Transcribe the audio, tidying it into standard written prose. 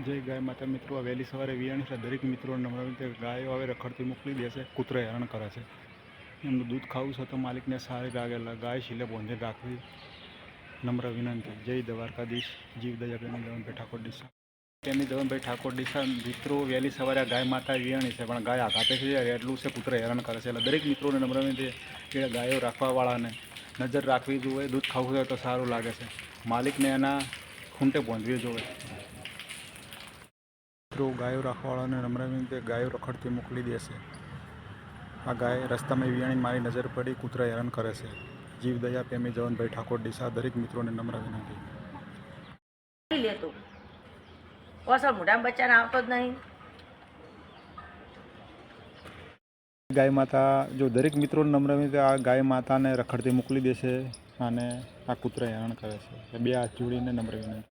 જય ગાય માતા મિત્રો, આ વહેલી સવારે વિયાણી છે. દરેક મિત્રોને નમ્ર વિનંતી, ગાયો હવે રખડતી મોકલી દેશે, કૂતરો હેરાન કરે છે. એમનું દૂધ ખાવું છે તો માલિકને સારી લાગેલા ગાય શીલે બોંધે રાખવી નમ્ર વિનંતી. જય દ્વારકાધીશ. જીવ દયા પ્રેમી દવનભાઈ ઠાકોર ડીસા. પ્રેમી દવનભાઈ ઠાકોર ડીસા. મિત્રો વહેલી સવારે આ ગાય માતા વિયાણી છે, પણ ગાય આઘાતે છે એટલું છે, કૂતરો હેરાન કરે છે. એટલે દરેક મિત્રોને નમ્ર વિનંતી કે ગાયો રાખવાવાળાને નજર રાખવી જોઈએ. દૂધ ખાવું હોય તો સારું લાગે છે. માલિકને એના ખૂંટે બોંધવી જોઈએ. મિત્રો ગાયો રાખવાવાળાને નમ્ર વિનંતી, ગાયો રખડતી મોકલી દેશે. આ ગાય રસ્તામાં વિયાણી મારી નજર પડી, કૂતરા હેરાન કરે છે. જીવ દયા પ્રેમી જવનભાઈ ઠાકોર ડીસા. દરેક મિત્રોને નમ્ર વિનંતી. લેતો ઓસર મોઢામાં બચ્ચાને આવતો જ નહીં. ગાય માતા, જો દરેક મિત્રોને નમ્ર વિનંતી, આ ગાય માતાને રખડતી મોકલી દેશે અને આ કૂતરા હેરાન કરે છે. બે હાથ જોડીને નમ્ર વિનંતી.